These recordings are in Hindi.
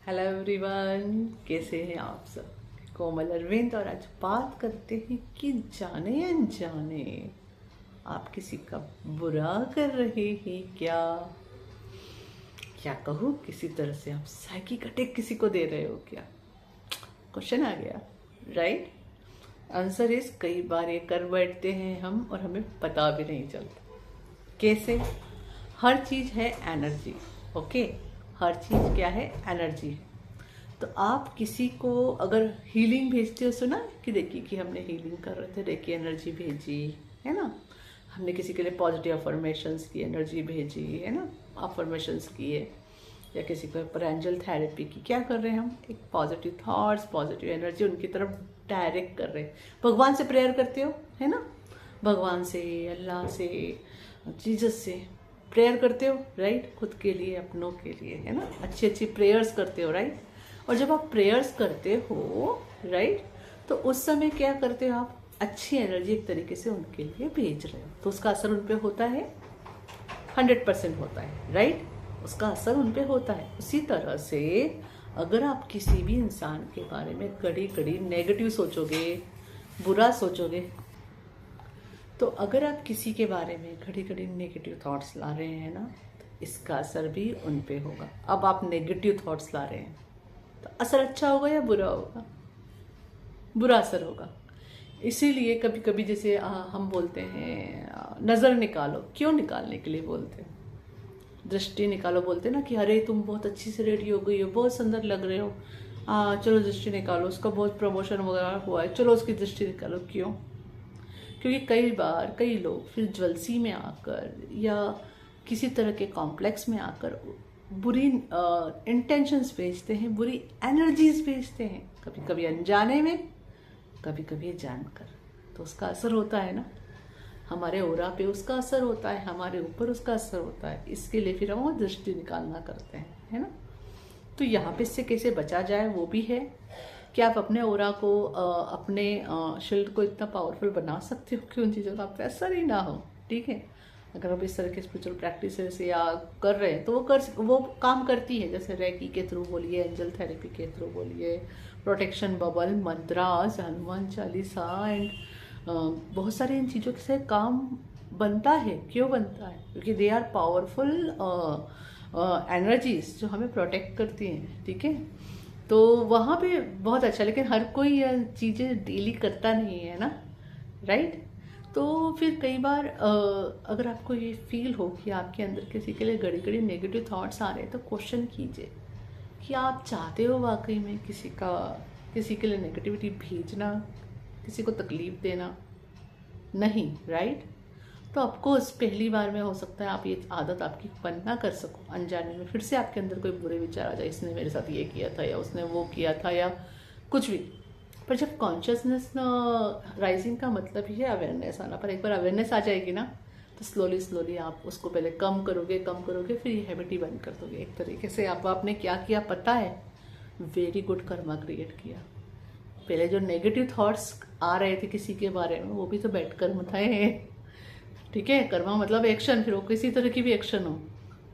हेलो एवरीवन, कैसे हैं आप सब। कोमल अरविंद, और आज बात करते हैं कि जाने अनजाने आप किसी का बुरा कर रहे हैं क्या। क्या कहूँ, किसी तरह से आप साइकिक अटैक किसी को दे रहे हो क्या। क्वेश्चन आ गया, राइट। आंसर इज कई बार ये कर बैठते हैं हम और हमें पता भी नहीं चलता। कैसे? हर चीज़ है एनर्जी, ओके। हर चीज़ क्या है? एनर्जी है। तो आप किसी को अगर हीलिंग भेजते हो, सुना कि देखिए कि हमने हीलिंग कर रहे थे, देखिए एनर्जी भेजी है ना। हमने किसी के लिए पॉजिटिव अफर्मेशंस की एनर्जी भेजी है ना, अफर्मेशंस किए, या किसी को पर एंजल थेरेपी की। क्या कर रहे हैं हम? एक पॉजिटिव थॉट्स, पॉजिटिव एनर्जी उनकी तरफ डायरेक्ट कर रहे हैं। भगवान से प्रेयर करते हो, है ना, भगवान से, अल्लाह से, जीसस से प्रेयर करते हो, राइट। खुद के लिए, अपनों के लिए, है ना, अच्छी अच्छी प्रेयर्स करते हो, राइट। और जब आप प्रेयर्स करते हो, राइट, तो उस समय क्या करते हो आप? अच्छी एनर्जी एक तरीके से उनके लिए भेज रहे हो, तो उसका असर उन पर होता है, 100% होता है, राइट। उसका असर उन पर होता है। उसी तरह से अगर आप किसी भी इंसान के बारे में घड़ी घड़ी नेगेटिव सोचोगे, बुरा सोचोगे, तो अगर आप किसी के बारे में घड़ी घड़ी नेगेटिव थॉट्स ला रहे हैं ना, तो इसका असर भी उन पे होगा। अब आप नेगेटिव थॉट्स ला रहे हैं तो असर अच्छा होगा या बुरा होगा? बुरा असर होगा। इसीलिए कभी कभी जैसे हम बोलते हैं नज़र निकालो। क्यों निकालने के लिए बोलते हैं? दृष्टि निकालो बोलते हैं ना, कि अरे तुम बहुत अच्छी से रेडी हो गई हो, बहुत सुंदर लग रहे हो, चलो दृष्टि निकालो, उसका बहुत प्रमोशन वगैरह हुआ है, चलो उसकी दृष्टि निकालो। क्यों? क्योंकि कई बार कई लोग फिर ज्वेलसी में आकर या किसी तरह के कॉम्प्लेक्स में आकर बुरी इंटेंशंस भेजते हैं, बुरी एनर्जीज भेजते हैं, कभी कभी अनजाने में, कभी कभी जानकर। तो उसका असर होता है ना, हमारे ओरा पे उसका असर होता है, हमारे ऊपर उसका असर होता है। इसके लिए फिर हम वो दृष्टि निकालना करते हैं, है ना। तो यहाँ पे इससे कैसे बचा जाए वो भी है कि आप अपने ओरा को, अपने शील्ड को इतना पावरफुल बना सकते हो कि उन चीज़ों का आप पे असर ही ना हो, ठीक है। अगर आप इस तरह के स्पिरिचुअल प्रैक्टिसेस या कर रहे हैं तो वो काम करती है। जैसे रेकी के थ्रू बोलिए, एंजल थेरेपी के थ्रू बोलिए, protection bubble, mantras, Hanuman Chalisa and बहुत सारे इन चीज़ों से काम बनता है। क्यों बनता है? क्योंकि दे आर पावरफुल एनर्जीज जो हमें प्रोटेक्ट करती हैं, ठीक है। तो वहाँ पे बहुत अच्छा, लेकिन हर कोई यह चीज़ें डेली करता नहीं है ना, राइट। तो फिर कई बार अगर आपको ये फील हो कि आपके अंदर किसी के लिए घड़ी घड़ी नेगेटिव थॉट्स आ रहे हैं, तो क्वेश्चन कीजिए कि आप चाहते हो वाकई में किसी के लिए नेगेटिविटी भेजना, किसी को तकलीफ देना? नहीं, राइट। तो ऑफकोर्स पहली बार में हो सकता है आप ये आदत आपकी बंद ना कर सको, अनजाने में फिर से आपके अंदर कोई बुरे विचार आ जाए, इसने मेरे साथ ये किया था या उसने वो किया था या कुछ भी। पर जब कॉन्शियसनेस राइजिंग का मतलब ही है अवेयरनेस आना, पर एक बार अवेयरनेस आ जाएगी ना, तो स्लोली स्लोली आप उसको पहले कम करोगे, फिर ये हैबिट ही बंद कर दोगे। एक तरीके से आपने क्या किया पता है? वेरी गुड कर्मा क्रिएट किया। पहले जो नेगेटिव थॉट्स आ रहे थे किसी के बारे में, वो भी तो बैठ कर्म थे, ठीक है। कर्मा मतलब एक्शन, फिर वो किसी तरह की भी एक्शन हो,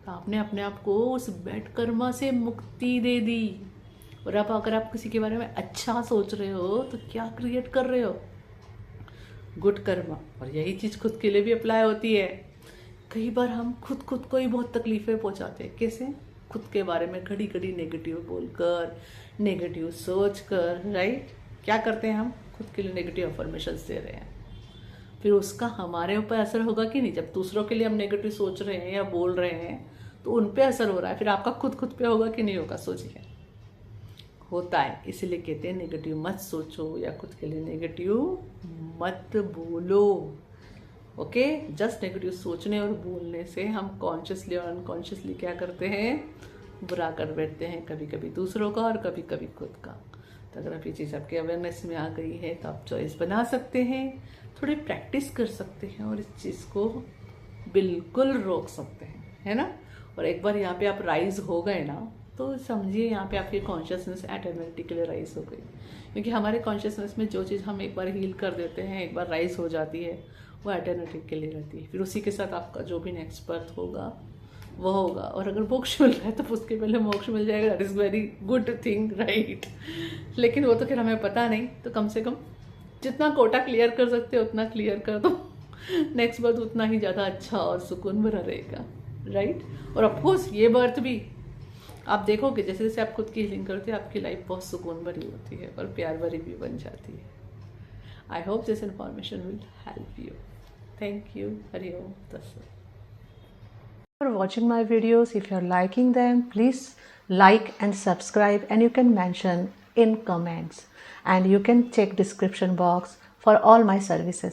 तो आपने अपने आप को उस बैड कर्मा से मुक्ति दे दी। और अब अगर आप किसी के बारे में अच्छा सोच रहे हो तो क्या क्रिएट कर रहे हो? गुड कर्मा। और यही चीज़ खुद के लिए भी अप्लाई होती है। कई बार हम खुद को ही बहुत तकलीफें पहुंचाते हैं। कैसे? खुद के बारे में घड़ी घड़ी नेगेटिव बोलकर, नेगेटिव सोच कर, राइट। क्या करते हैं हम? खुद के लिए नेगेटिव अफर्मेशंस दे रहे हैं। फिर उसका हमारे ऊपर असर होगा कि नहीं? जब दूसरों के लिए हम नेगेटिव सोच रहे हैं या बोल रहे हैं तो उन पे असर हो रहा है, फिर आपका खुद पे होगा कि नहीं होगा? सोचिए। होता है। इसीलिए कहते हैं नेगेटिव मत सोचो या खुद के लिए नेगेटिव मत बोलो, ओके। जस्ट नेगेटिव सोचने और बोलने से हम कॉन्शियसली और अनकॉन्शियसली क्या करते हैं? बुरा कर बैठते हैं, कभी कभी दूसरों का और कभी कभी खुद का। तो अगर आप ये चीज़ आपके अवेयरनेस में आ गई है तो आप चॉइस बना सकते हैं, थोड़ी प्रैक्टिस कर सकते हैं और इस चीज़ को बिल्कुल रोक सकते हैं, है ना। और एक बार यहाँ पे आप राइज हो गए ना, तो समझिए यहाँ पे आपकी कॉन्शियसनेस ऑटोमेटिकली राइज हो गई। क्योंकि हमारे कॉन्शियसनेस में जो चीज़ हम एक बार हील कर देते हैं, एक बार राइज हो जाती है, वो ऑटोमेटिकली रहती है। फिर उसी के साथ आपका जो भी नेक्स्ट बर्थ होगा वो होगा। और अगर मोक्ष मिल रहा है तो उसके पहले मोक्ष मिल जाएगा, that is very good thing, right. लेकिन वो तो खैर हमें पता नहीं, तो कम से कम जितना कोटा क्लियर कर सकते हो उतना क्लियर कर दो, नेक्स्ट बर्थ उतना ही ज़्यादा अच्छा और सुकून भरा रहेगा, राइट। और ऑफकोर्स ये बर्थ भी आप देखोगे जैसे जैसे आप खुद की हीलिंग करते हो आपकी लाइफ बहुत सुकून भरी होती है और प्यार भरी भी बन जाती है। I hope this information will help you. Thank you. Hari Om Tatsat. For watching my videos, if you're liking them, please like and subscribe, and you can mention in comments, and you can check description box for all my services.